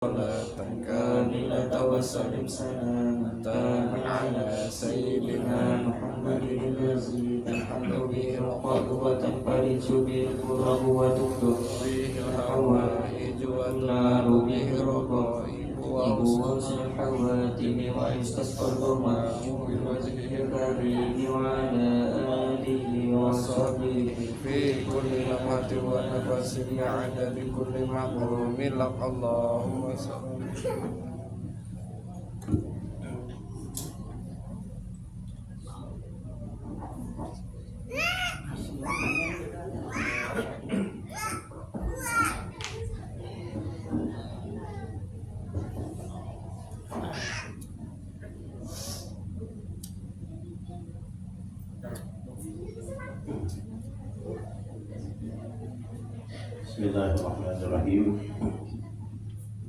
صلاة كاملة وسلم سلامة على سيدنا محمد الذي تنحل به العقد وتنفرج به الكرب وتكتب به الحوائج والنار به الرقائب وحسن الحواتم ويستسقى الغمام بوجهه الكريم وعلى آله وصحبه في كل لمحة ونفس بعدد كل مقام لك اللهم صل. Bismillahirrahmanirrahim.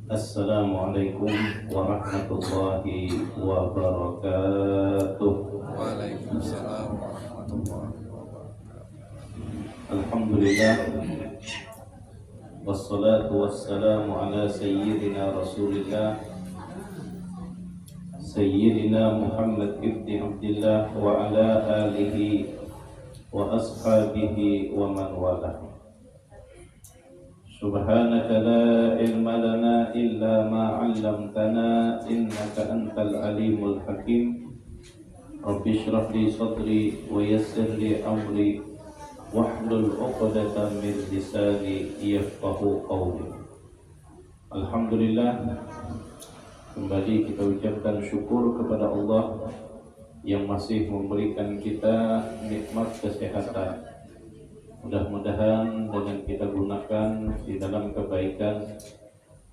Assalamualaikum warahmatullahi wabarakatuh. Waalaikumsalam warahmatullahi wabarakatuh. Alhamdulillah, wassalatu wassalamu ala sayyidina Rasulillah Sayyidina Muhammad ibni Abdillah wa ala alihi wa ashabihi wa man walah. Subhanaka la ilma lana illa ma 'allamtana innaka antal alimul hakim. Rabbi shrah li sadri wa yassir li amri wahlul 'uqdatam min lisani yafqahu qawli. Alhamdulillah, kembali kita ucapkan syukur kepada Allah yang masih memberikan kita nikmat kesehatan. Mudah-mudahan dengan kita gunakan di dalam kebaikan,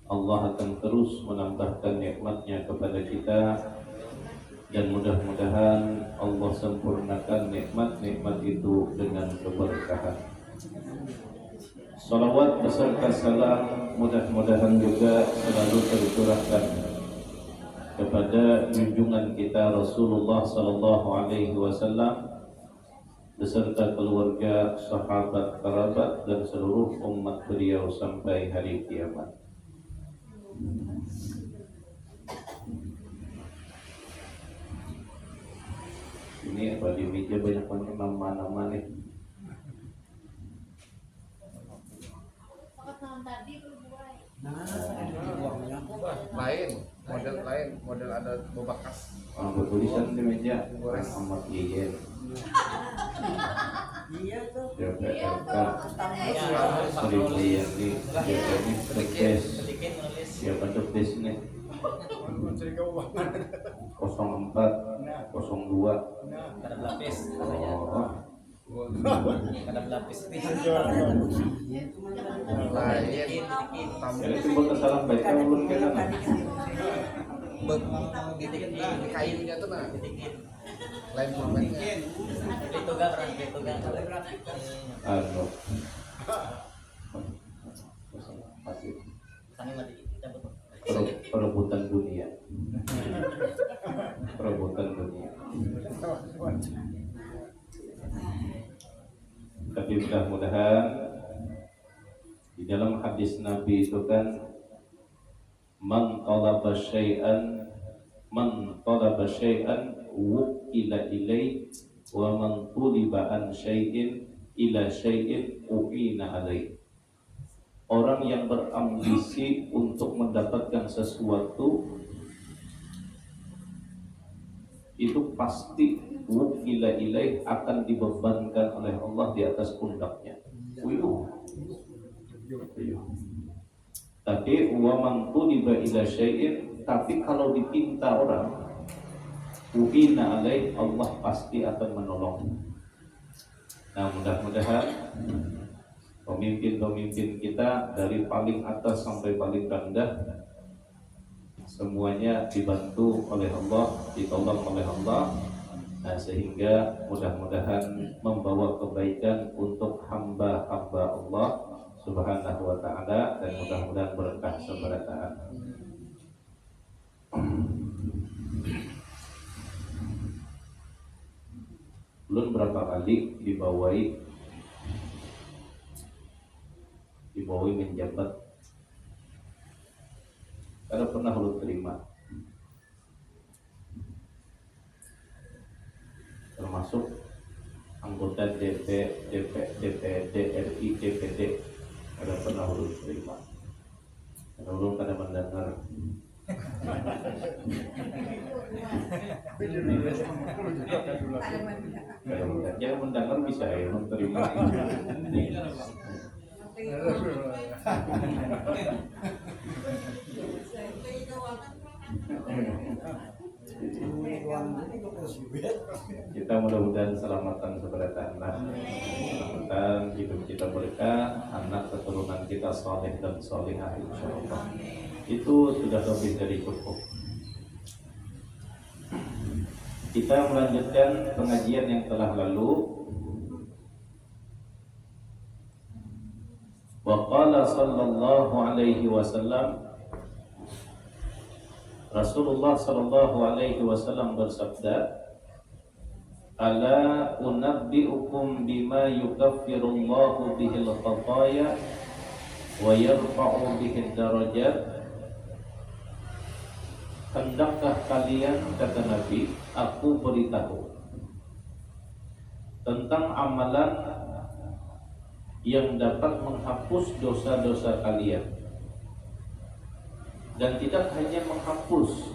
Allah akan terus menambahkan nikmatnya kepada kita, dan mudah-mudahan Allah sempurnakan nikmat-nikmat itu dengan keberkahan. Salawat beserta salam mudah-mudahan juga selalu tercurahkan kepada junjungan kita Rasulullah sallallahu alaihi wasallam beserta keluarga, sahabat, kerabat dan seluruh umat beliau sampai hari kiamat. Ini apa di meja banyak banget nama-nama nih. Lain, model ada bekas. Bertulisan di meja Ahmad Yeyen. Iya tuh. JPLK Sri Liani JPLK Tekes. Siapa Tekes nih? 04 02 Kadang lapis. Kadang lapis. Lain, Jadi timbul kesalahan baca ulun kena. di kainnya tuh nah. Lain momennya. Itu kan. Anu. Kami mati cabut. Perebutan dunia. Perebutan dunia. Tapi mudah-mudahan di dalam hadis Nabi itu kan man talaba syai'an wukila ilaih wa man tuliba an syai'in ila syai'in u'ina alaih. Orang yang berambisi untuk mendapatkan sesuatu itu pasti wukila ilaih akan dibebankan oleh Allah di atas pundaknya. Tapi wa man tuliba ila syai'in, tapi kalau dipinta orang u'ina alaih, Allah pasti akan menolong. Nah, mudah-mudahan pemimpin-pemimpin kita dari paling atas sampai paling rendah semuanya dibantu oleh Allah, ditolong oleh Allah. Nah, sehingga mudah-mudahan membawa kebaikan untuk hamba-hamba Allah Subhanahu wa ta'ala, dan mudah-mudahan berkah seberataan. Belum berapa kali dibawahi menjabat kada pernah ulun terima. Termasuk anggota DP, DPD, RI, DPD kada pernah ulun terima. Karena ulun kada mendengar. Jangan mendengar bisa ya menerima. Kita mudah-mudahan selamatan seberata anak, selamatan hidup kita berkah, anak keturunan kita saleh dan salihah insyaallah. Itu sudah lebih dari cukup. Kita melanjutkan pengajian yang telah lalu. Wa qala sallallahu alaihi wasallam, Rasulullah sallallahu alaihi wasallam bersabda, "Ala unabbiukum bima yukaffirullahu bihil khataya wa yarfa'u bihid darajat." Hendakkah kalian, kata Nabi, aku beritahu tentang amalan yang dapat menghapus dosa-dosa kalian. Dan tidak hanya menghapus,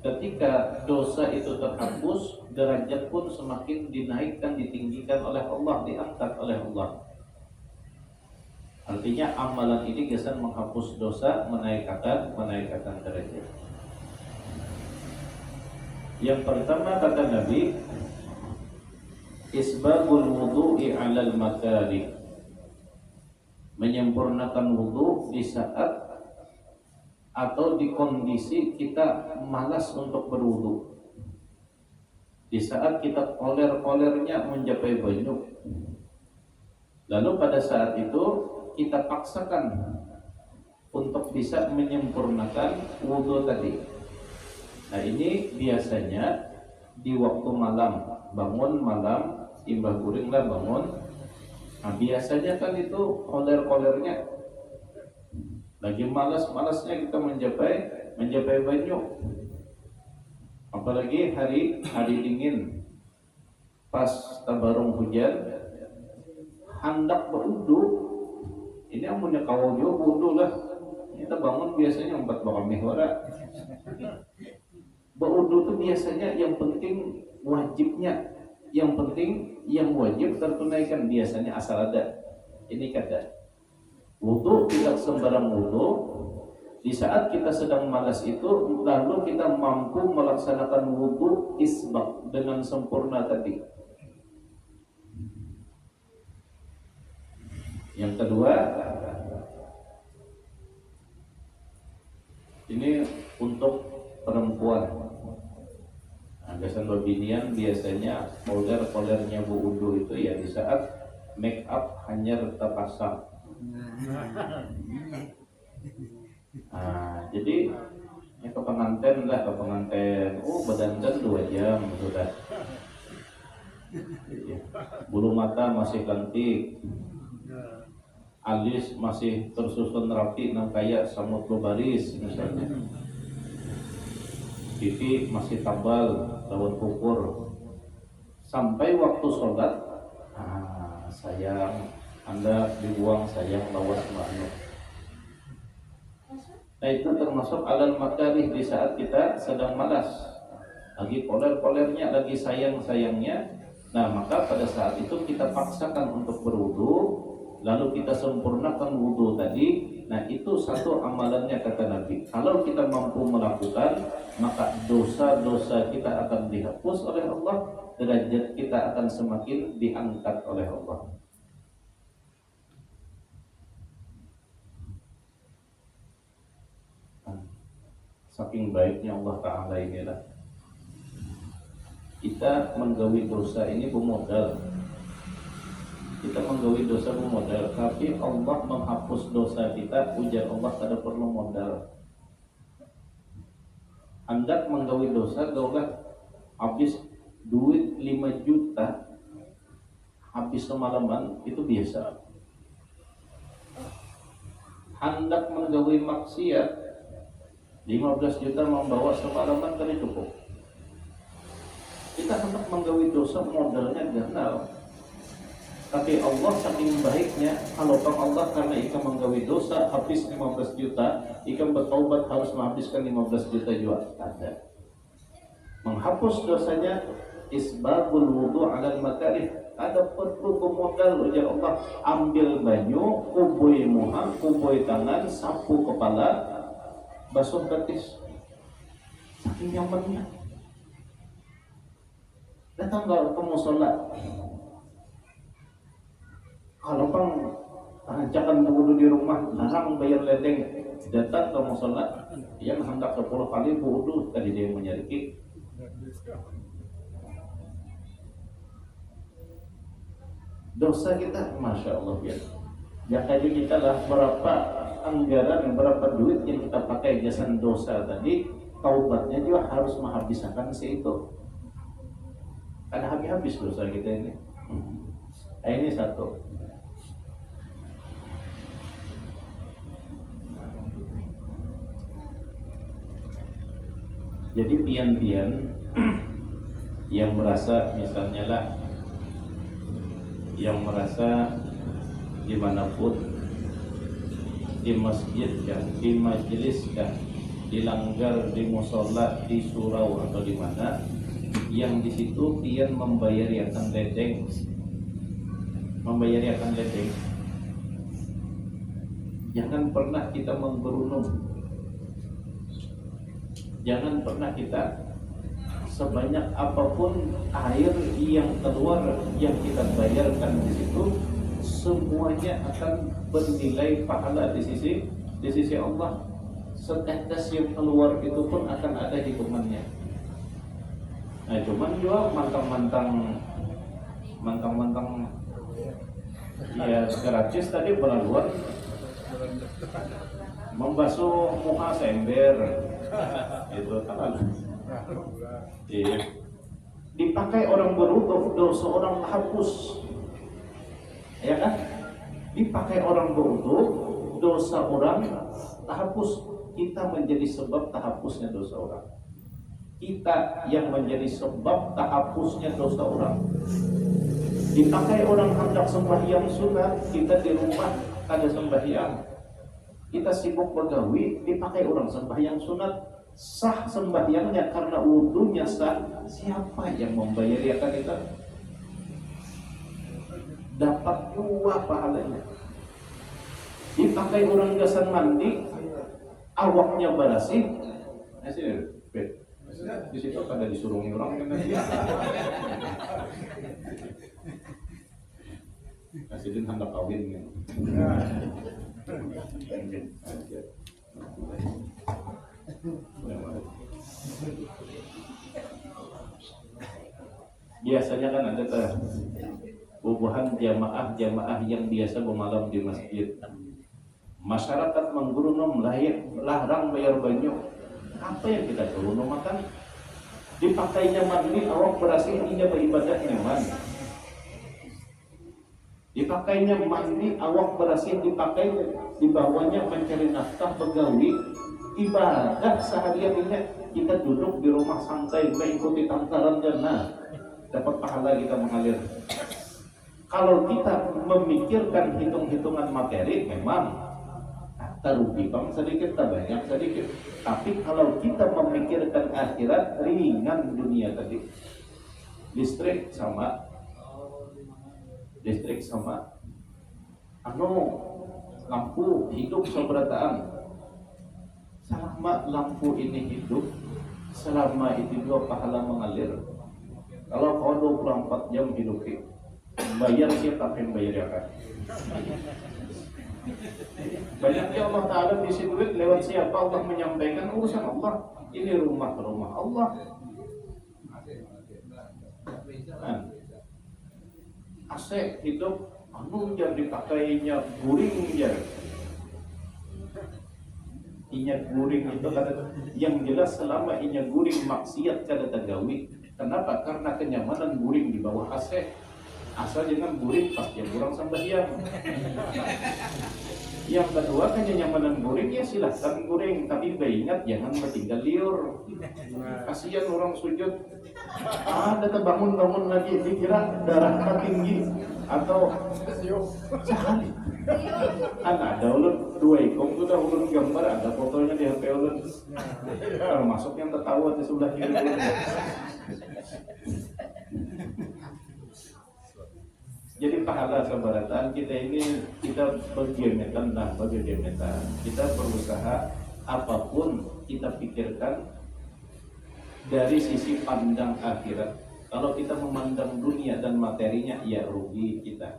ketika dosa itu terhapus, derajat pun semakin dinaikkan, ditinggikan oleh Allah, diangkat oleh Allah. Artinya amalan ini kesan menghapus dosa, menaikkan derajat. Yang pertama kata Nabi, isbabul wudu'i 'alal makarih, menyempurnakan wudu di saat atau di kondisi kita malas untuk berwudu. Di saat kita koler-kolernya mencapai banyu, lalu pada saat itu kita paksakan untuk bisa menyempurnakan wudu tadi. Nah ini biasanya di waktu malam, bangun malam, imbah guring lah bangun. Nah biasanya kan itu koler-kolernya lagi malas-malasnya kita mencapai banyu. Apalagi hari dingin, pas tabarung hujan, hendak berwudu. Ini amunnya kawal juga wudu lah. Kita bangun biasanya 4 bakal mihwara. Berwudu itu biasanya yang penting wajibnya, yang penting yang wajib tertunaikan biasanya asal ada. Ini kata wudu tidak sembarang wudu. Di saat kita sedang malas itu, lalu kita mampu melaksanakan wudu isbaq dengan sempurna tadi. Yang kedua, ini untuk perempuan. Biasanya babinian biasanya poler-polernya wudu itu ya di saat make up hanya terpasang. Jadi ya ke pengantin. Oh berdandan 2 jam sudah. Bulu mata masih cantik, alis masih tersusun rapi nang kayak samut baris misalnya. Pipi masih tebal, daun kukur. Sampai waktu sholat, sayang, Anda dibuang, sayang, lawas makna. Nah itu termasuk alal makarih di saat kita sedang malas, lagi poler-polernya, lagi sayang-sayangnya. Nah maka pada saat itu kita paksakan untuk berwudu, lalu kita sempurnakan wudu tadi. Nah itu satu amalannya kata Nabi. Kalau kita mampu melakukan, maka dosa-dosa kita akan dihapus oleh Allah, derajat kita akan semakin diangkat oleh Allah. Saking baiknya Allah Ta'ala inilah, kita menggawi dosa ini bermodal. Kita menggawi dosa bermodal, tapi Allah menghapus dosa kita, ujar Allah tidak perlu modal. Hendak menggawi dosa, gaulah habis duit 5 juta, habis semalaman, itu biasa. Hendak menggawi maksiat, 15 juta membawa semalaman tadi cukup. Kita hendak menggawi dosa modalnya ganal. Tapi Allah saking baiknya, kalau Allah karena ikan menggawi dosa habis 15 juta, ikan bertaubat harus menghabiskan 15 juta juga. Ada. Menghapus dosanya isbabul wudu ala makarih. Ada perlu modal ujar Allah, ambil banyu, kubui muha, kubui tangan, sapu kepala, basuh betis. Saking nyamannya. Datang ke musola. Kalau bang jangan wudhu di rumah, larang bayar ledeng. Datang ke musola, yang hendak 10 kali wudhu, tadi dia menyariki. Dosa kita, masya Allah ya. Ya kayak kita lah berapa anggaran, berapa duit yang kita pakai jasa dosa tadi, taubatnya juga harus menghabiskan itu. Ada habis-habis dosa kita ini. Nah, ini satu. Jadi pian-pian yang merasa misalnya lah, yang merasa dimanapun, di masjid kan, di majelis kan, di langgar, di musola, di surau atau di mana, yang di situ pian membayari akan ledeng, jangan pernah kita menggerunung. Jangan pernah kita sebanyak apapun air yang keluar yang kita bayarkan di situ, semuanya akan bernilai pahala di sisi Allah. Setetes yang keluar itu pun akan ada hitungannya. Nah, cuman juga mantang-mantang ya gratis tadi berlaluan membasuh muka seember. Itu kan iya. Dipakai orang berwudu, dosa orang hapus, ya kan? Dipakai orang berwudu, dosa orang terhapus. Kita menjadi sebab terhapusnya dosa orang. Kita yang menjadi sebab terhapusnya dosa orang. Dipakai orang hendak sembahyang sunat, kita di rumah ada sembahyang. Kita sibuk begawi, dipakai orang sembahyang sunat, sah sembahyangnya karena wudunya sah. Siapa yang membayarkan itu? Dapat 2 pahalanya. Dipakai orang gasan mandi, awaknya bersih. Di situ ada disuruhi orang kan? Asidin hendak kawin kan? Biasanya kan ada bubuhan jamaah yang biasa bermalam di masjid. Masyarakat menggerunum larang bayar banyu. Apa yang kita gerunum makan? Dipakainya mandi, awak berasih ini beribadah nyaman. Dipakainya mandi, awak berasih, dipakai dibawanya mencari nafkah, begawi, ibadah seharian ini. Kita duduk di rumah santai mengikuti tantaran jannah, dapat pahala kita mengalir. Kalau kita memikirkan hitung-hitungan materi, memang terugi bang sedikit, tak banyak sedikit. Tapi kalau kita memikirkan akhirat, ringan dunia tadi. Listrik sama lampu hidup seberataan. Selama lampu ini hidup, selama itu juga pahala mengalir. Kalau kau 24 jam hidup, bayar siapa yang bayar ya kan? Banyaknya Allah Ta'ala isi duit lewat siapa Allah menyampaikan urusan Allah. Ini rumah Allah. AC hidup jar dipakainya guring jar. Inya guring itu kata yang jelas selama inya guring maksiat kada tagawi. Kenapa? Karena kenyamanan guring di bawah AC. Asal jangan guring pas jam kurang sembahyang. Yang kedua kenyamanan goreng ya silahkan goreng, tapi ingat jangan tinggal liur. Kasihan orang sujud, ada terbangun-bangun lagi dikira darah tinggi atau sekali. Ada ulun 2 ikong sudah ulun gambar, ada fotonya di HP ulun. Termasuk yang tertawa di sebelah kiri ulun. Jadi pahala keberatan kita ini kita bergemetan dan bergemetan. Kita berusaha apapun kita pikirkan dari sisi pandang akhirat. Kalau kita memandang dunia dan materinya, ya rugi kita.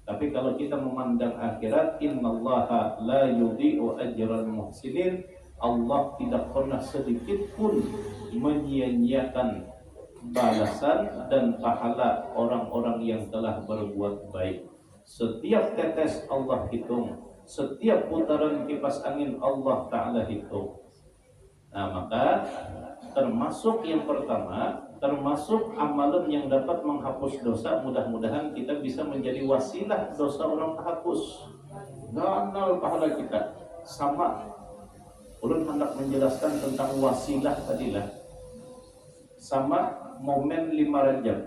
Tapi kalau kita memandang akhirat, innallaha la yudhi'u ajral muhsinin. Allah tidak pernah sedikit pun menyia-nyiakan balasan dan pahala orang-orang yang telah berbuat baik. Setiap tetes Allah hitung, setiap putaran kipas angin Allah Ta'ala hitung. Nah maka termasuk yang pertama, termasuk amalan yang dapat menghapus dosa, mudah-mudahan kita bisa menjadi wasilah dosa orang terhapus. Ganal pahala kita. Sama ulun hendak menjelaskan tentang wasilah tadilah, sama momen 5 Rajab.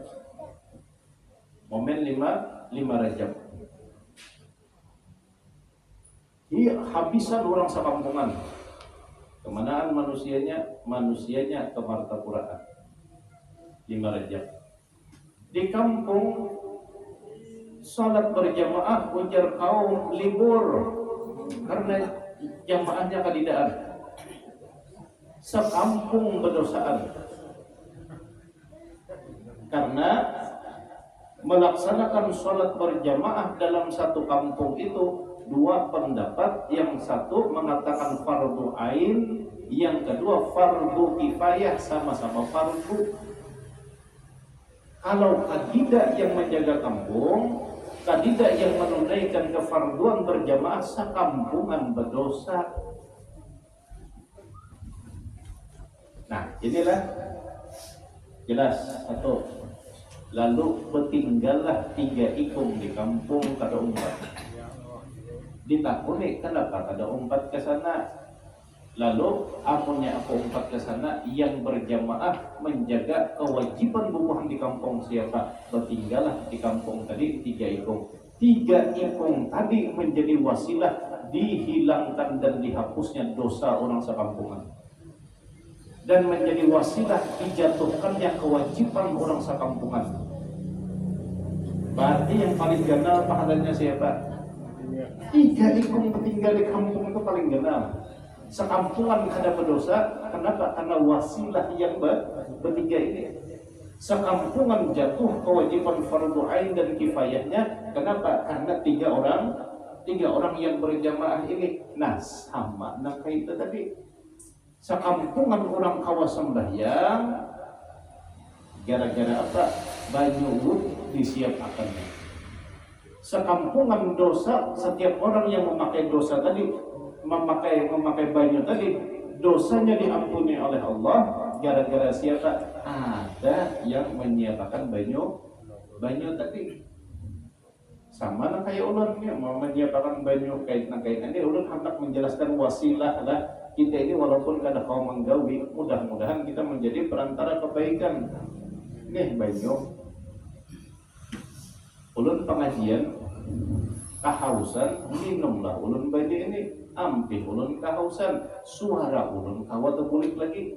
Momen 5 Rajab. Iya, habisan orang sekampungan. Kemanaan manusianya? Manusianya ke Martapuraan. 5 Rajab. Di kampung salat berjamaah, ujar kaum libur karena jamaahnya kadidaan. Sekampung berdosaan. Karena melaksanakan sholat berjamaah dalam satu kampung itu 2 pendapat. Yang satu mengatakan fardu ain, yang kedua fardu kifayah, sama-sama fardu. Kalau kadidah yang menjaga kampung, kadidah yang menunaikan kefarduan berjamaah, sekampungan berdosa. Nah inilah jelas satu. Lalu bertinggallah 3 ikung di kampung kada umpat. Ditakuni kenapa kada umpat ke sana? Lalu amunnya aku umpat ke sana, yang berjamaah menjaga kewajiban bubuhan di kampung siapa? Bertinggallah di kampung tadi 3 ikung. 3 ikung tadi menjadi wasilah dihilangkan dan dihapusnya dosa orang sekampungan, dan menjadi wasilah dijatuhkannya kewajiban orang sekampungan. Berarti yang paling ganal pahalanya siapa? 3 ikung tinggal di kampung itu paling ganal. Sekampungan ada berdosa, kenapa? Karena wasilah yang bertiga ini. Sekampungan jatuh kewajiban fardu ain dan kifayahnya, kenapa? Karena 3 orang yang berjamaah ini. Nah sama nak itu tadi. Sekampungan orang kawas sembahyang, gara-gara apa? Banyu disiapkannya. Sekampungan dosa, setiap orang yang memakai dosa tadi, memakai banyu tadi, dosanya diampuni oleh Allah gara-gara siapa? Ada yang menyiapkan banyu tadi. Sama lah kayak ulun ya, mau menyiapkan banyu kait-kaitan ini, ulun hendak menjelaskan wasilah lah. Kita ini walaupun kada kau menggawi, mudah-mudahan kita menjadi perantara kebaikan. Nih banyu, ulun pengajian kahausan, minumlah ulun banyu ini. Ampih ulun kahausan, suara ulun kawa terbulik lagi.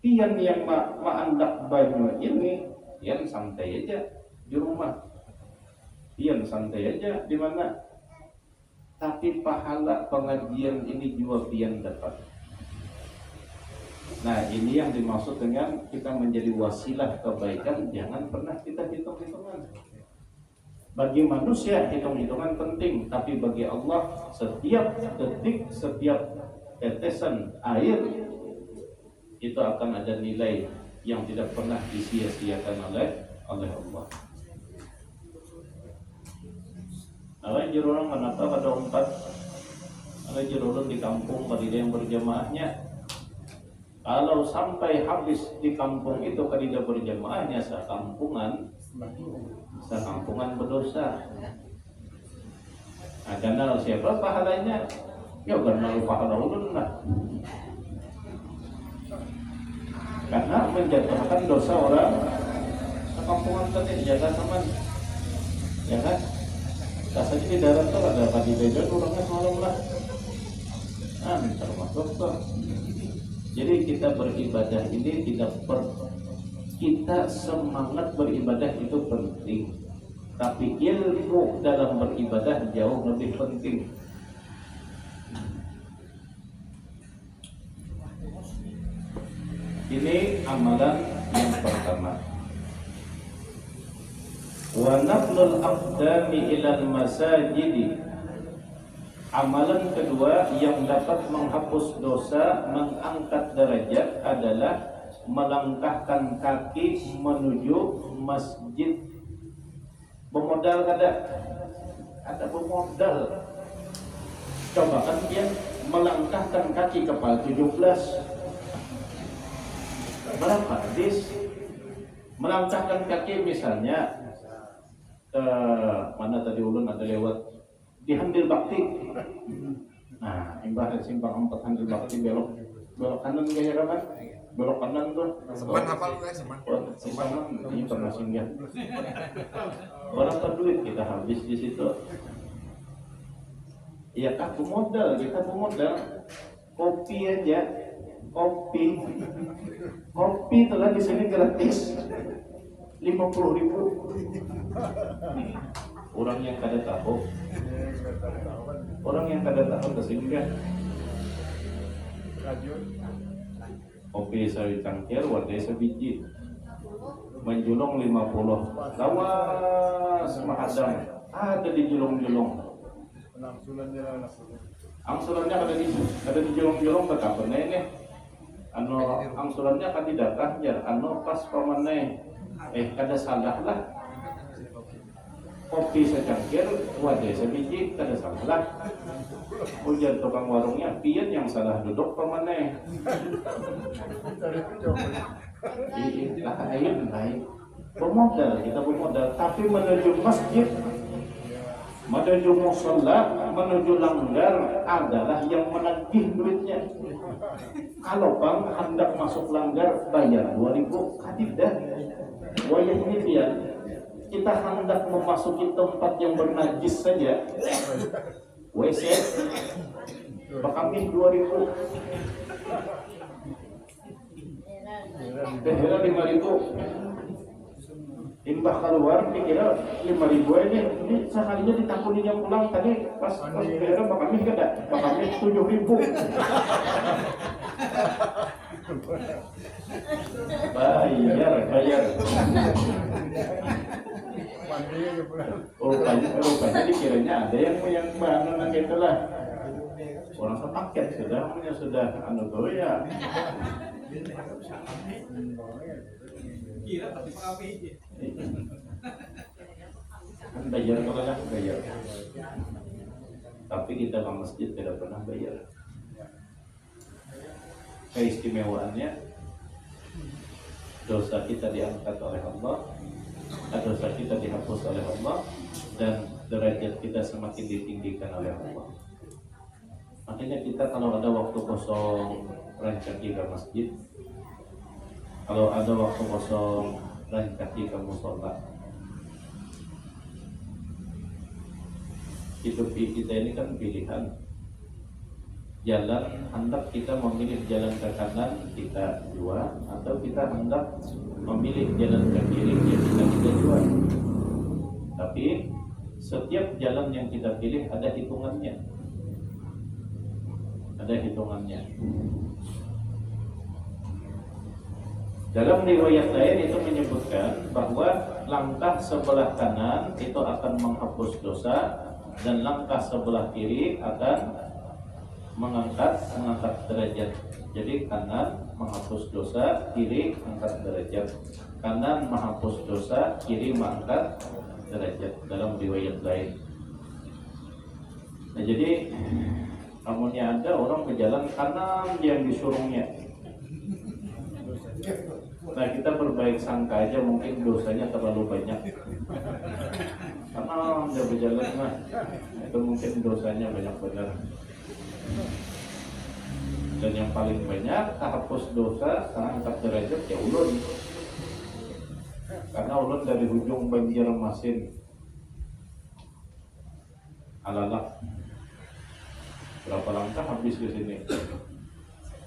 Pian yang maandak banyu ini, pian santai aja di rumah, pian santai aja di mana. Tapi pahala pengajian ini juga pian dapat. Nah ini yang dimaksud dengan kita menjadi wasilah kebaikan. Jangan pernah kita hitung-hitungan. Bagi manusia hitung-hitungan penting, tapi bagi Allah setiap detik, setiap tetesan air itu akan ada nilai yang tidak pernah disia-siakan oleh Allah. Ada jururang kenapa pada umpat? Ada jururang di kampung kadida yang berjamaahnya. Kalau sampai habis di kampung itu kadida berjamaahnya, sekampungan berdosa. Nah, kenal siapa pahalanya? Ya kenal pahala ulun lah. Karena menjatuhkan dosa orang sekampungan tadi jaga teman, ya kan? Rasanya di darat tuh ada padi bejan orangnya semalam lah. Termasuk tuh. Jadi kita beribadah ini kita semangat beribadah itu penting. Tapi ilmu dalam beribadah jauh lebih penting. Ini amalan yang pertama. Wa naqlul aqdami ilal masajidi. Amalan kedua yang dapat menghapus dosa, mengangkat derajat adalah melangkahkan kaki menuju masjid. Bermodal ada bermodal. Coba kan dia melangkahkan kaki kepala 17. Berapa hadis? Melangkahkan kaki misalnya ke mana tadi ulun ada lewat di Handil Bakti. Nah, imbah simpang 4 Handil Bakti belok kanan gaya kan? Belok kanan tuh. Seman hafal guys, seman. Ini pernah singgah. Berapa duit kita habis di situ? Ya aku modal, kita modal kopi aja, kopi telah di sini gratis 50.000. Orang yang kada tahu kesini kan kopi sawi cangkir wadai sebiji menjulung 50 lawas mahadam ada di julung-julung angsurannya ada di julung-julung betapa ini angsurannya kan didatang ya pas pamanai kada salah lah kopi secangkir wadai sebiji kada salah lah ujar tukang warungnya pian yang salah duduk pamanai ayun baik bermodal kita bermodal tapi menuju masjid menuju mushola menuju langgar adalah yang menagih duitnya. Kalau bang hendak masuk langgar bayar 2.000 kadidah wayah ini dia kita hendak memasuki tempat yang bernajis saja WC bakami 2.000 Behera 5.000 imbah keluar dikira 5.000 ini sekalinya ditakuninya pulang tadi pas behera bakami kada bakami 7.000 bayar rupanya dikiranya ada yang mana gitu lah orang sepaket sudah anu tuh ya kira tapi kami kan bayar kalau lah bayar tapi kita ke masjid tidak pernah bayar. Keistimewaannya dosa kita diangkat oleh Allah, dosa kita dihapus oleh Allah, dan derajat kita semakin ditinggikan oleh Allah. Makanya kita kalau ada waktu kosong rancang ke masjid, kalau ada waktu kosong rancang ke musola. Hidup kita ini kan pilihan. Jalan hendak kita memilih jalan ke kanan kita jual, atau kita hendak memilih jalan ke kiri kita jual. Tapi setiap jalan yang kita pilih ada hitungannya. Dalam riwayat lain itu menyebutkan bahwa langkah sebelah kanan itu akan menghapus dosa dan langkah sebelah kiri akan mengangkat derajat. Jadi kanan menghapus dosa, kiri mengangkat derajat. Kanan menghapus dosa, kiri mengangkat derajat dalam riwayat lain. Nah, jadi namunnya ada orang berjalan kanan yang disuruhnya. Nah, kita berbaik sangka aja mungkin dosanya terlalu banyak. Karena nah dia berjalan mah itu mungkin dosanya banyak benar. Dan yang paling banyak hapus dosa, angkat derajat ya ulun. Karena ulun dari ujung Banjarmasin Alalak berapa langkah habis ke sini.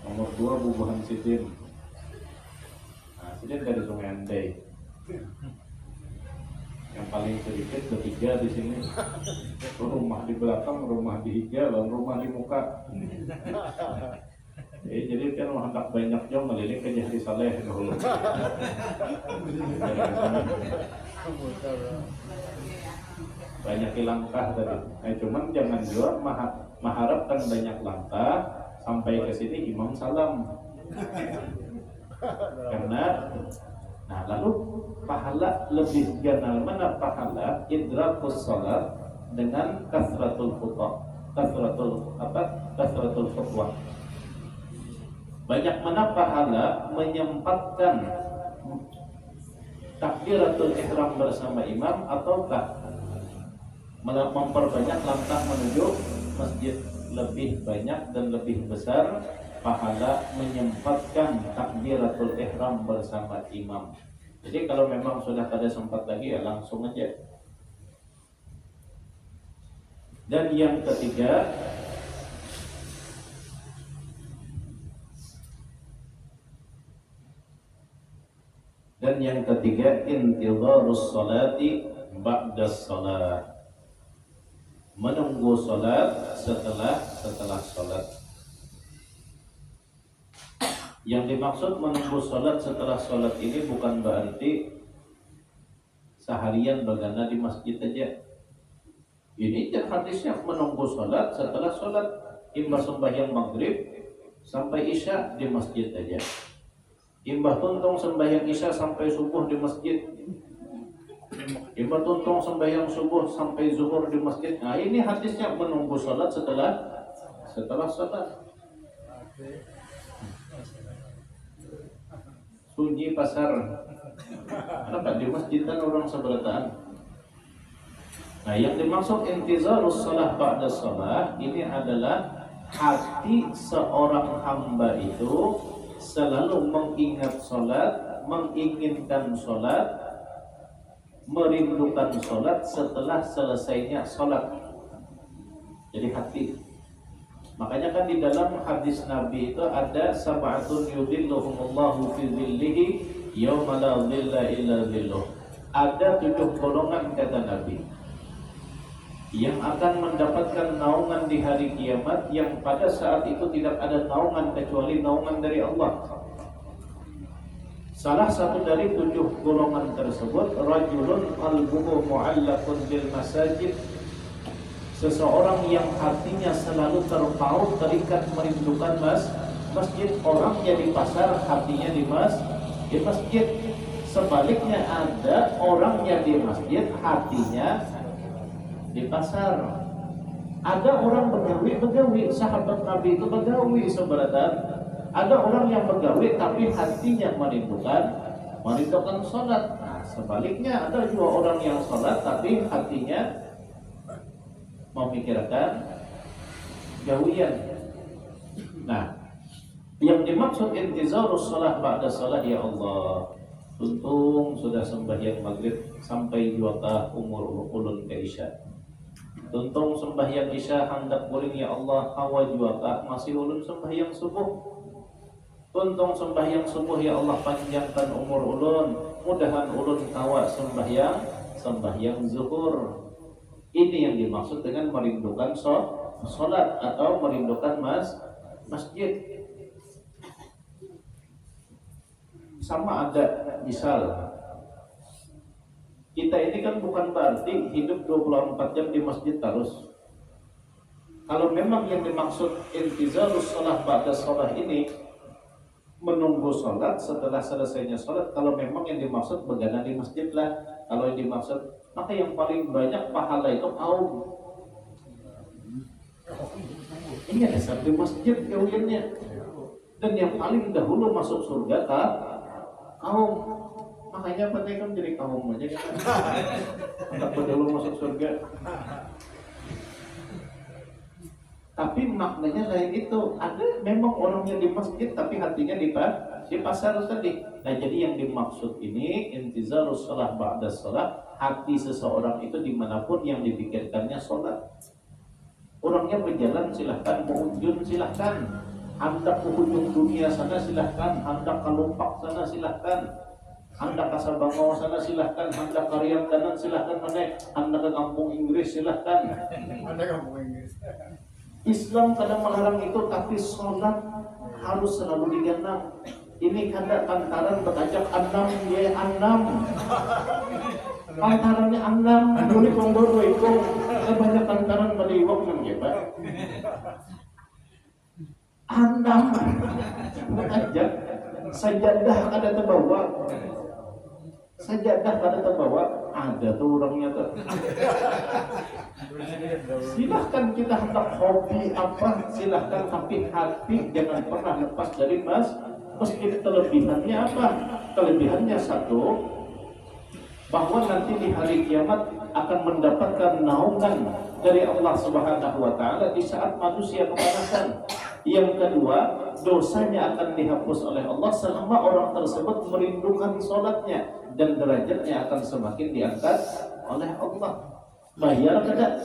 Nomor 2 Bubuhan Sidin. Nah, Sidin dari Sungai Andai. Yang paling sedikit ketiga di sini. Rumah di belakang, rumah di hijau, dan rumah di muka. Jadi kan hendak banyak jam melirik ke Jahri Saleh dahulu. Banyak langkah tadi. Cuman jangan juga mengharapkan banyak langkah sampai ke sini imam salam. Karena lalu pahala lebih ganal mana pahala idrakus salat dengan kasratul khutbah. Banyak mana pahala menyempatkan takbiratul ihram bersama imam ataukah memperbanyak langkah menuju masjid. Lebih banyak dan lebih besar pahala menyempatkan takbiratul ihram bersama imam. Jadi kalau memang sudah kada sempat lagi ya langsung aja. Dan yang ketiga, intidharus salati ba'das salat. Menunggu salat setelah salat. Yang dimaksud menunggu salat setelah salat ini bukan berarti seharian bagana di masjid aja. Ini hadisnya menunggu salat setelah salat, imbah sembahyang maghrib sampai isya di masjid aja. Imbah tuntung sembahyang isya sampai subuh di masjid. Imbah tuntung sembahyang subuh sampai zuhur di masjid. Nah ini hadisnya menunggu salat setelah salat. Sunyi pasar. Kenapa di masjid kan orang seberataan? Nah yang dimaksud intizarus salah ba'da salah ini adalah hati seorang hamba itu selalu mengingat salat, menginginkan salat, merindukan salat setelah selesainya salat. Jadi hati. Makanya kan di dalam hadis Nabi itu ada sab'atun yudhilluhumullahu fi dhillihi yauma la dhilla illa dhilluh. Ada 7 golongan kata Nabi yang akan mendapatkan naungan di hari kiamat, yang pada saat itu tidak ada naungan kecuali naungan dari Allah. Salah satu dari 7 golongan tersebut, rajulun qalbuhu mu'allaqun bil masajid, seseorang yang hatinya selalu terpaut terikat merindukan masjid. Orangnya di pasar, hatinya di masjid. Sebaliknya ada orangnya di masjid, hatinya di pasar. Ada orang begawi, sahabat Nabi itu begawi seberatan. Ada orang yang begawi tapi hatinya merindukan sholat. Nah, sebaliknya ada juga orang yang sholat tapi hatinya memikirkan gawian. Nah, yang dimaksud intizarus sholat ba'da sholat, ya Allah, tuntung sudah sembahyang maghrib sampai juata umur ulun ke isya. Tuntung sembahyang isya hendak guring, ya Allah, hawa juata masih ulun sembahyang subuh. Tuntung sembahyang subuh, ya Allah, panjangkan umur ulun, mudahan ulun kawa sembahyang zuhur. Ini yang dimaksud dengan merindukan sholat atau merindukan masjid. Sama ada misal, kita ini kan bukan berarti hidup 24 jam di masjid terus. Kalau memang yang dimaksud intizarus sholat ba'da sholat ini menunggu sholat setelah selesainya sholat, kalau memang yang dimaksud begadang di masjid lah. Kalau yang dimaksud, maka yang paling banyak pahala itu kaum. Ini dasar di masjid gawiannya. Dan yang paling dahulu masuk surga kaum. Makanya pakai kan jadi kaum aja kan. Tak perlu masuk surga. Tapi maknanya lain itu. Ada memang orangnya di masjid tapi hatinya di pasar tadi. Nah jadi yang dimaksud ini intizarus shalah ba'da shalah, hati seseorang itu dimanapun yang dipikirkannya sholat. Orangnya berjalan silahkan, mau ujung silahkan, hendak ke ujung dunia sana silahkan, hendak ke Lompak sana silahkan, hendak ke Sabangau sana silahkan, hendak ke Riau kanan silahkan, hendak ke kampung Inggris silahkan. Islam kadang melarang itu, tapi sholat harus selalu digenang. Ini kada kantaran bertajak enam dia enam. Kantarannya enam, boleh konggoro itu. Banyak kantaran baliwak nang Pak. Enam bertajak sajadah kada terbawa. Sajadah kada terbawa, ada tuh orangnya tuh. Silahkan kita hendak hobi apa, silahkan, tapi hati jangan pernah lepas dari masjid. Kelebihannya apa? Kelebihannya satu, bahwa nanti di hari kiamat akan mendapatkan naungan dari Allah Subhanahu wa taala di saat manusia kepanasan. Yang kedua, dosanya akan dihapus oleh Allah selama orang tersebut merindukan sholatnya, dan derajatnya akan semakin diangkat oleh Allah. Bayar kada?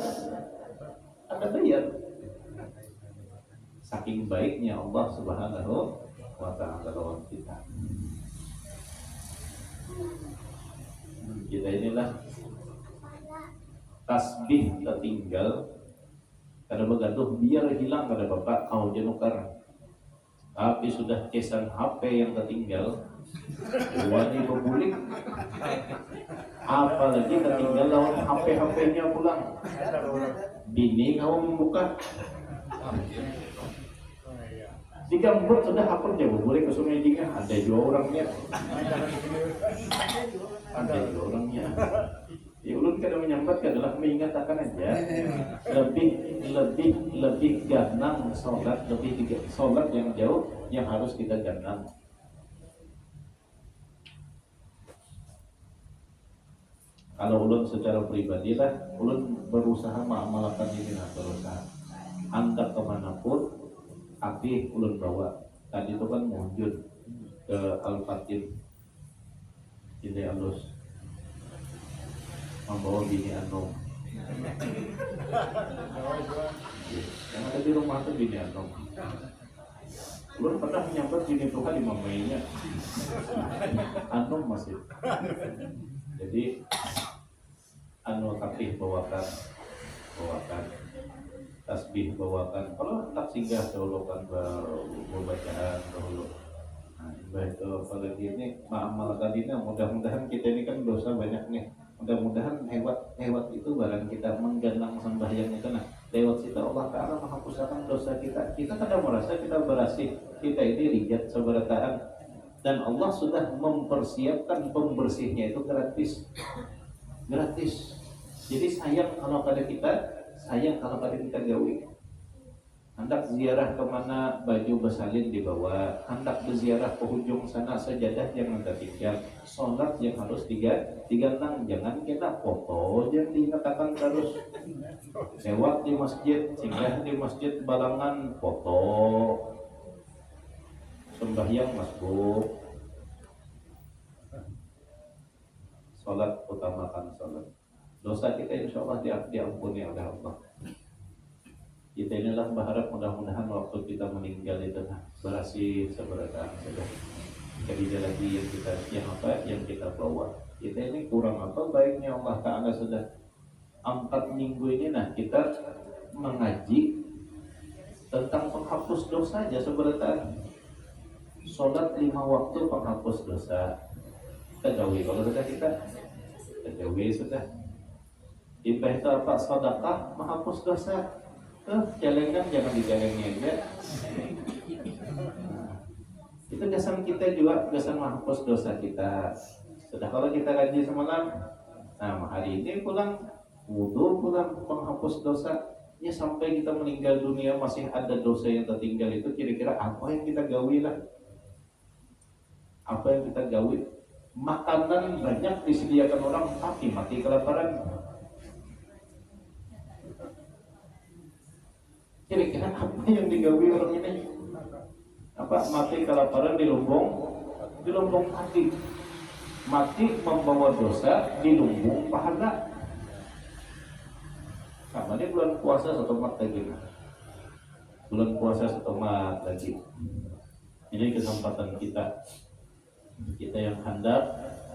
Ada bayar. Saking baiknya Allah Subhanahu wa ta'ala lawan kita. Kita inilah tasbih tertinggal kada begaduh biar hilang kada bapak kau jenukar. Tapi sudah kesan HP yang tertinggal wani berbulik, apalagi tertinggal lawan HP-nya pulang. Bini kau membuka di Gambut sudah hapus dia boleh ke Sungai Jingah, ada dua orangnya. Ada dua orangnya. Ya ulun kada menyambat adalah mengingatkan aja lebih ganang sholat, sholat yang jauh yang harus kita ganang. Kalau ulun secara pribadi lah, ulun berusaha mengamalkan ini berusaha. Hendak kemanapun, tapi ulun bawa. Tadi itu kan mewujud ke Al-Fatih, ini halus, membawa bini Anom. Yang ada di rumah itu bini Anom. Ulun pernah menyambat bini Tuhan di mamainya. Anom masih. Jadi anu takbih bawakan tasbih bawakan, kalau tak singgah dahulu kan bacaan dahulu. Nah, itu apalagi ini amal tadinya, mudah-mudahan kita ini kan dosa banyak nih. Mudah-mudahan hebat itu barang kita mengganang sembahyang itu, nah lewat kita Allah Ta'ala menghapuskan dosa kita. Kita kadang merasa kita berhasil, kita ini rijat seberataan, dan Allah sudah mempersiapkan pembersihnya itu gratis. Jadi sayang kalau pada kita gawe. Hendak ziarah kemana, baju bersalin dibawa. Hendak berziarah ke ujung sana, sajadah jangan tertinggal. Sholat yang harus diganang. Jangan kita foto, jangan diingatkan terus. Lewat di masjid, singgah di masjid Balangan, foto. Sembahyang masbuk. Sholat, utamakan sholat. Dosa kita insya Allah diampuni oleh Allah. Kita inilah berharap mudah-mudahan waktu kita meninggal itu berhasil seberataan saja. Jadi lagi yang kita bawa. Kita ini kurang apa baiknya Allah Ta'ala sudah 4 minggu ini, nah kita mengaji tentang penghapus dosa aja seberataan. Sholat 5 waktu penghapus dosa. Terjauhi kalau sudah kita terjauhi sudah. Ibah itu apa? Sedekah menghapus dosa. Celengan jangan dicelengi aja. Itu kesan kita juga, kesan menghapus dosa kita. Sudah kalau kita ngaji semalam, nah hari ini pulang wudu, pulang menghapus dosa. Ya sampai kita meninggal dunia masih ada dosa yang tertinggal itu, kira-kira apa yang kita gawi lah? Apa yang kita gawi? makanan banyak disediakan orang tapi mati kelaparan. Kira-kira apa yang digawi orang ini? Apa mati kelaparan di lumbung mati membawa dosa di lumbung pahala. Sama ini bulan puasa setomat lagi. Bulan puasa setomat lagi. Ini kesempatan kita yang hendak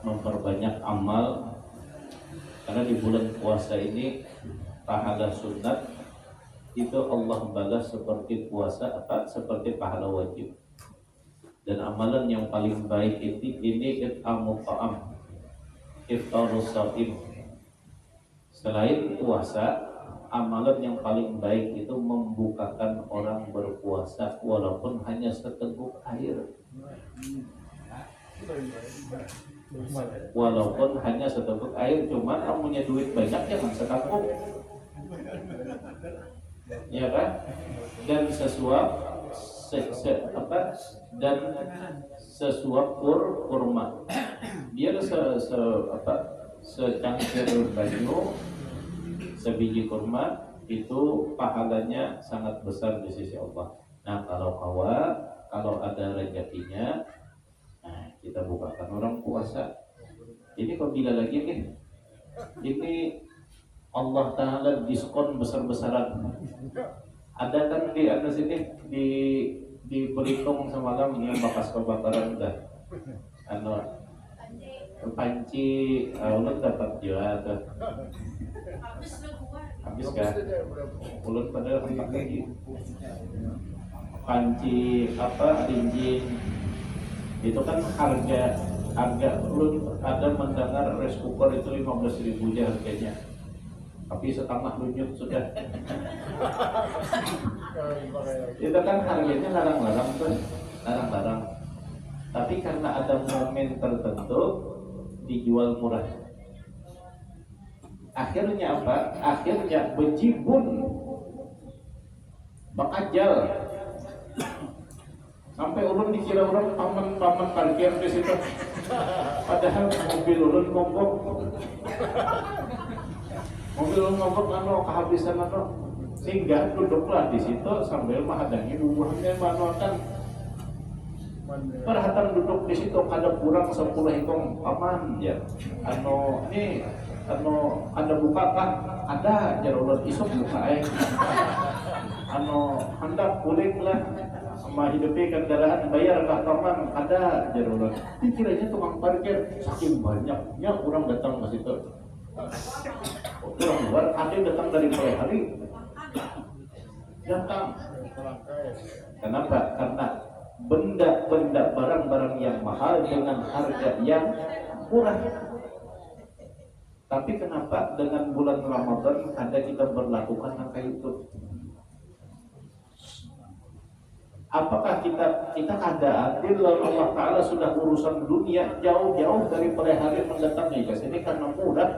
memperbanyak amal, karena di bulan puasa ini pahala sunat itu Allah balas seperti puasa seperti pahala wajib. Dan amalan yang paling baik ini it'amut ta'am, iftarus shaim. Selain puasa, amalan yang paling baik itu membukakan orang berpuasa walaupun hanya seteguk air. Walaupun hanya seteguk air, cuman kamu punya duit banyak jangan sekangkung, ya kan? Dan sesuap kurma. Dia secangkir banyu, sebiji kurma itu pahalanya sangat besar di sisi Allah. Nah, kalau ada rezekinya, nah, kita bukakan orang puasa. Ini kok bila lagi nih? Ini Allah Ta'ala diskon besar-besaran. Ada kan di atas ini di Belitung semalam yang bekas kebakaran udah panci ulun dapat juga tuh. Habis kan? Ulun pada hendak lagi. Panci rinjing itu kan harga ulun ada mendengar rice cooker itu 15.000 aja harganya. Tapi setengah lunyut sudah. Itu kan harganya larang-larang tuh, larang-larang. Tapi karena ada momen tertentu dijual murah. Akhirnya apa? Akhirnya bejibun, bakajal. Sampai ulun dikira orang paman parkir di situ. Padahal mobil ulun mogok. Mobil ngobok kehabisan sehingga duduklah di situ sambil menghadangi bubuhannya kan. Perhatian duduk di situ ada kurang 10 ekong paman ya. Ada buka kan? Ada jarulun isuk buka hendak kulik lah sama hidupi kendaraan bayar lah paman ada jarulun. Dikiranya tukang parkir saking banyaknya orang datang ke situ. Orang luar ada datang dari hari datang. Kenapa? Karena benda-benda barang-barang yang mahal dengan harga yang murah. Tapi kenapa dengan bulan Ramadan ada kita berlakukan angka itu? Apakah kita ada adil lalu Allah Ta'ala sudah urusan dunia jauh-jauh daripada hari mendatang ya ini karena murah.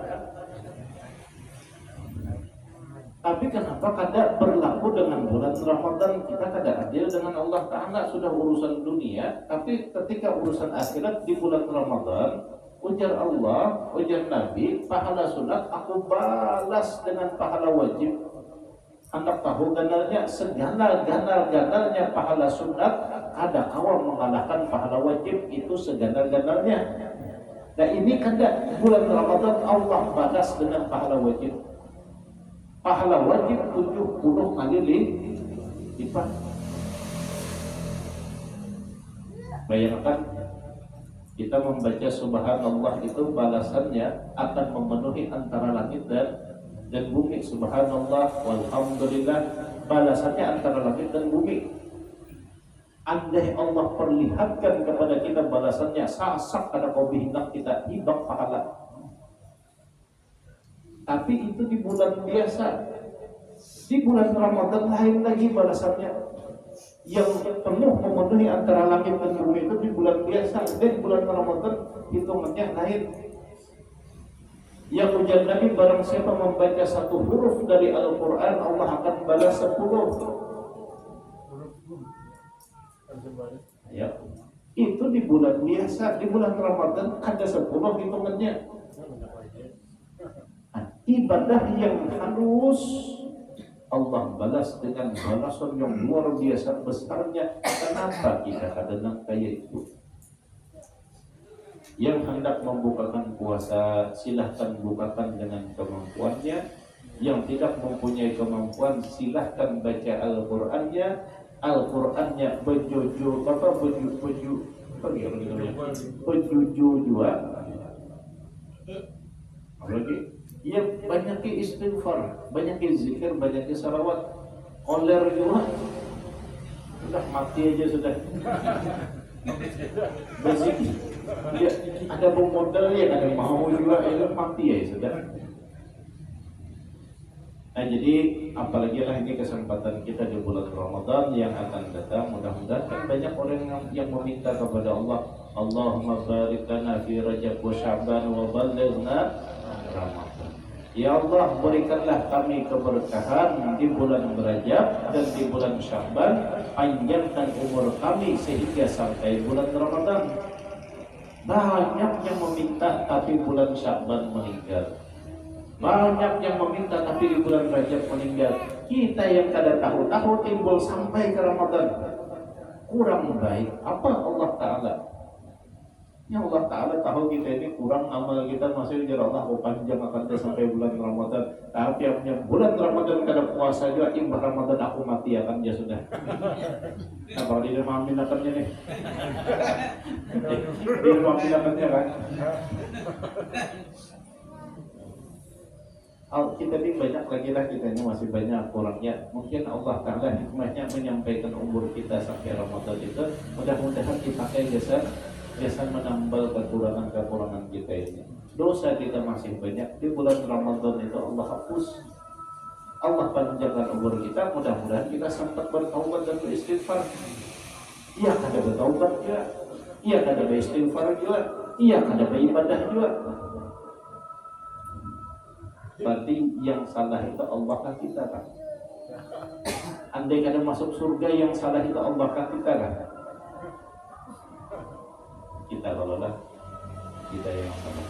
Tapi kenapa kada berlaku dengan bulan Ramadan? Kita kada adil dengan Allah Ta'ala sudah urusan dunia, tapi ketika urusan akhirat di bulan Ramadan, ujar Allah, ujar Nabi, pahala sunat aku balas dengan pahala wajib. Anda tahu ganalnya seganal-ganalnya pahala sunat ada awal mengalahkan pahala wajib itu seganal-ganalnya. Nah ini kada bulan Ramadan Allah balas dengan pahala wajib. Pahala wajib 70 kali lipat. Bayangkan kita membaca subhanallah itu balasannya akan memenuhi antara langit dan bumi. Subhanallah walhamdulillah balasannya antara langit dan bumi. Andai Allah perlihatkan kepada kita balasannya sasak ada kau bihinak kita hibak pahala. Tapi itu di bulan biasa. Di bulan Ramadan lain lagi balasannya. Yang penuh memenuhi antara langit dan bumi itu di bulan biasa. Dan bulan Ramadan hitungannya lain. Yang ujar Nabi barang siapa membaca satu huruf dari Al-Quran Allah akan balas 10. Ya. Itu di bulan biasa, di bulan Ramadan ada 10 hitungannya. Nah, ibadah yang halus Allah balas dengan balasan yang luar biasa besarnya. Kenapa kita kadang kayak itu? Yang hendak membukakan puasa, silahkan bukakan dengan kemampuannya. Yang tidak mempunyai kemampuan, silahkan baca Al-Qur'annya. Al-Qur'annya bejuju juga. Apalagi ya banyak istighfar, banyak zikir, banyak salawat. Oler juga sudah mati aja sudah. Berzikir ya, ada pemodal ya, ada mau juga itu mati ya sudah. Nah jadi apalagi lah ini kesempatan kita di bulan Ramadan yang akan datang. Mudah-mudahan kan banyak orang yang meminta kepada Allah, Allahumma barik lana fi Rajab wa Sya'ban wa balighna Ramadan. Ya Allah, berikanlah kami keberkahan di bulan Rajab dan di bulan Sya'ban, panjangkan umur kami sehingga sampai bulan Ramadan. Banyak yang meminta tapi bulan Sya'ban meninggal. Banyak yang meminta tapi di bulan Rajab meninggal. Kita yang kada tahu-tahu timbul sampai ke Ramadan. Kurang baik. Apa Allah Ta'ala? Ya Allah Ta'ala tahu kita ini kurang amal kita masih ujar Allah panjang akan sampai bulan Ramadan. Tapi apanya bulan Ramadan kada puasa juga imbah Ramadan aku mati akan ya sudah. Nah kalau di rumah aminakannya nih. Di rumah aminakannya kan. Kita ini banyak lagi lah, kita ini masih banyak kurangnya. Mungkin Allah Ta'ala hikmahnya menyampaikan umur kita sampai Ramadan itu. Mudah-mudahan dipakai jasa menambal kekurangan-kekurangan kita ini. Dosa kita masih banyak. Di bulan Ramadan itu Allah hapus. Allah panjangkan umur kita. Mudah-mudahan kita sempat bertaubat dan beristighfar. Iya kada bertaubat juga. Iya kada beristighfar juga. Iya kada beribadah juga. Berarti yang salah itu Allah kan kita kan. Andai kada masuk surga yang salah itu Allah kan kita kan. Kita kalau lah kita yang salah.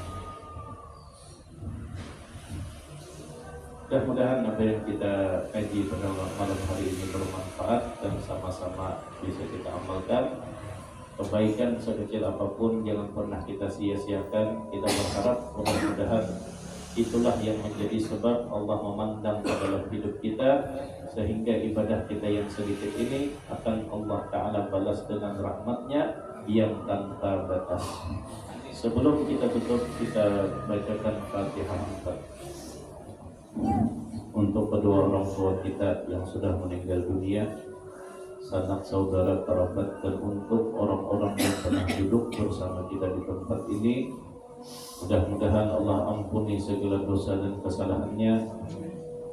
Mudah-mudahan apa yang kita kaji pada malam hari ini bermanfaat dan sama-sama bisa kita amalkan. Kebaikan sekecil apapun jangan pernah kita sia-siakan. Kita berharap mudah-mudahan itulah yang menjadi sebab Allah memandang ke dalam hidup kita, sehingga ibadah kita yang sedikit ini akan Allah Ta'ala balas dengan rahmatnya yang tanpa batas. Sebelum kita tutup, kita bacakan Fatihah 4 untuk kedua orang tua kita yang sudah meninggal dunia, sanak saudara kerabat, dan untuk orang-orang yang pernah duduk bersama kita di tempat ini. Mudah-mudahan Allah ampuni segala dosa dan kesalahannya,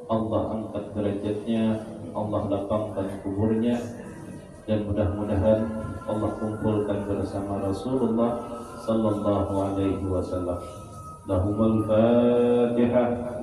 Allah angkat derajatnya, Allah lapangkan kuburnya, dan mudah-mudahan Allah kumpulkan bersama Rasulullah sallallahu alaihi wasallam. Lahumul Fatihah.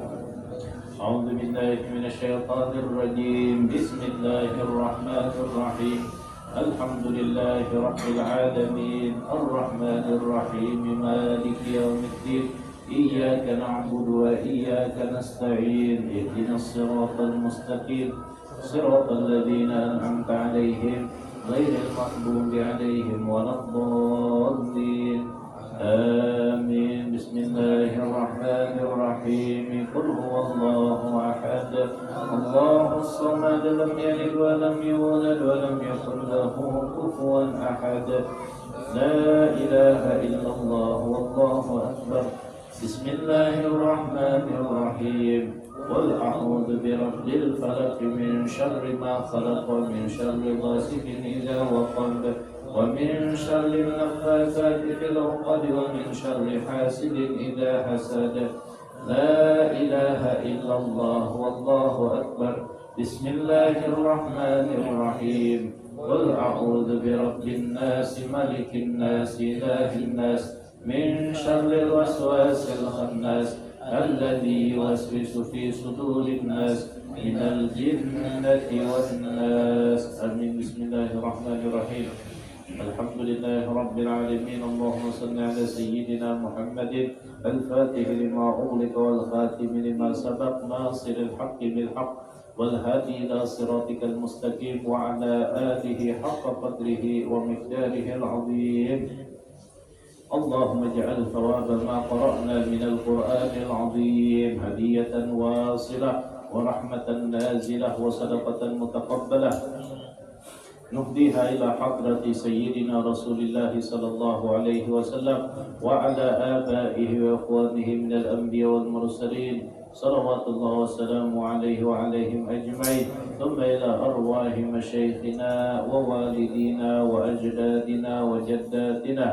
A'udzu billahi minasyaitonir rajim. Bismillahirrahmanirrahim. Alhamdulillahi Rabbil Alamin. Ar-Rahmanir Rahim. Maliki yaumiddin. Iyyaka na'budu wa iyyaka nasta'in. Ihdinas siratal mustaqim. Siratal ladzina an'amta 'alaihim ghairil maghdubi 'alaihim waladdallin. Amin. Bismillahirrahmanirrahim. Qul huwallahu ahad. Allahus samad. Lam yalid wa lam yulad wa lam yakul lahu kufuwan ahad. La ilaha illallah wallahu akbar. Bismillahirrahmanirrahim. Qul a'udzu birabbil falaq min syarri ma khalaq wa min syarri ghasiqin idza waqab wa min syarri an-naffatsati fil 'uqad wa min syarri hasidin idza hasad. La ilaha illallah wallahu akbar. Bismillahirrahmanirrahim. Qul a'udzu birabbin nas malikin nas ilahin nas min syarril waswasil khannas alladzi yuwaswisu fi sudurin nas minal jinnati wan nas. Amin. Bismillahirrahmanirrahim. Alhamdulillah. لله رب العالمين. اللهم صل على سيدنا محمد الفاتح لما أغلق والخاتم لما سبق ناصر الحق بالحق والهادي إلى صراطك المستقيم وعلى آله حق قدره ومقداره العظيم. اللهم اجعل ثواب ما قرأنا من القرآن العظيم هدية واصلة ورحمة نازلة وصدقة متقبلة نهديها إلى حضرة سيدنا رسول الله صلى الله عليه وسلم وعلى آبائه وإخوانه من الأنبياء والمرسلين صلوات الله وسلامه عليه وعليهم أجمعين، ثم إلى أرواح مشايخنا ووالدينا وأجدادنا وجداتنا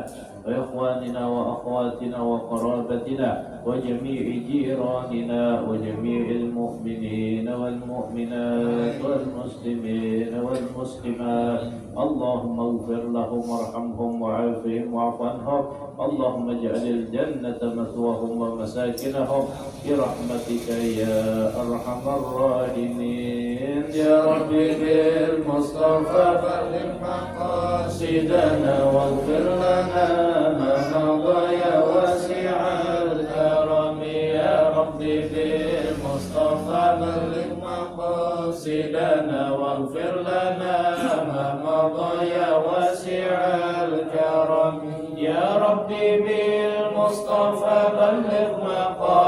وإخواننا وأخواتنا وقرابتنا وجميع جيراننا وجميع المؤمنين والمؤمنات والمسلمين والمسلمات. اللهم اغفر لهم وارحمهم وعافهم واعف عنهم. اللهم اجعل الجنة مثواهم ومساكنهم برحمتك يا أرحم الراحمين. يا رب بالمصطفى بلغ مقاصدنا واغفر لنا ما مضى يا واسع الكرم. يا رب بالمصطفى بلغ مقاصدنا واغفر لنا ما مضى يا واسع الكرم. يا رب بالمصطفى بلغ مقاصدنا